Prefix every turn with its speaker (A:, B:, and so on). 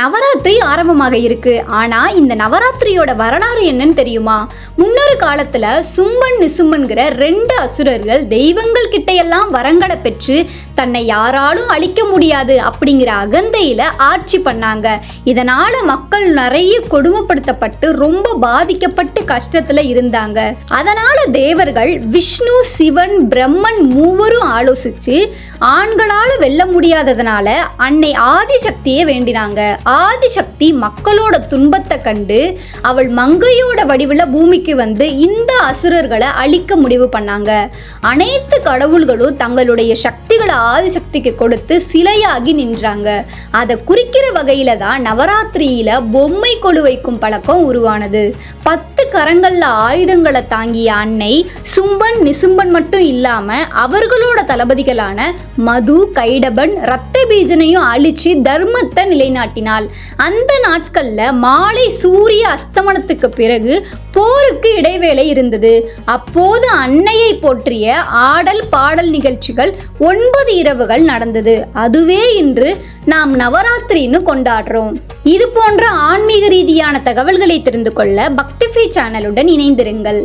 A: நவராத்திரி ஆரம்பமாக இருக்கு. ஆனா இந்த நவராத்திரியோட வரலாறு என்னன்னு தெரியுமா? முன்னொரு காலத்துல சும்பன் நிசும்பன்கிற 2 அசுரர்கள் தெய்வங்கள் கிட்ட எல்லாம் வரங்களை பெற்று தன்னை யாராலும் அழிக்க முடியாது அப்படிங்கிற அகந்தையில ஆட்சி பண்ணாங்க. இதனால மக்கள் நிறைய கொடுமைப்படுத்தப்பட்டு ரொம்ப பாதிக்கப்பட்டு கஷ்டத்துல இருந்தாங்க. அதனால தேவர்கள் விஷ்ணு, சிவன், பிரம்மன் மூவரும் ஆலோசிச்சு ஆண்களால வெல்ல முடியாததுனால அன்னை ஆதிசக்தியை வேண்டினாங்க. ஆதிசக்தி மக்களோட துன்பத்தை கண்டு அவள் மங்கையோட வடிவில் பூமிக்கு வந்து இந்த அசுரர்களை அழிக்க முடிவு பண்ணாங்க. அனைத்து கடவுள்களும் தங்களுடைய சக்திகளை ஆதிசக்திக்கு கொடுத்து சிலையாகி நின்றாங்க. அதை குறிக்கிற வகையில தான் நவராத்திரியில பொம்மை கொலு வைக்கும் பழக்கம் உருவானது. 10 கரங்கள்ல ஆயுதங்களை தாங்கிய அன்னை சும்பன் நிசும்பன் மட்டும் இல்லாம அவர்களோட தளபதிகளான மது, கைடபன், ரத்த பீஜனையும் அழிச்சு தர்மத்தை நிலைநாட்டினாள். அந்த நாட்கள்ல மாலை சூரிய அஸ்தமனத்துக்கு பிறகு போருக்கு இடைவேளை இருந்தது. அப்போது அன்னையை போற்றிய ஆடல் பாடல் நிகழ்ச்சிகள் 9 இரவுகள் நடந்தது. அதுவே இன்று நாம் நவராத்திரின்னு கொண்டாடுறோம். இது போன்ற ஆன்மீக ரீதியான தகவல்களை தெரிந்து கொள்ள பக்திஃபை சேனலுடன் இணைந்திருங்கள்.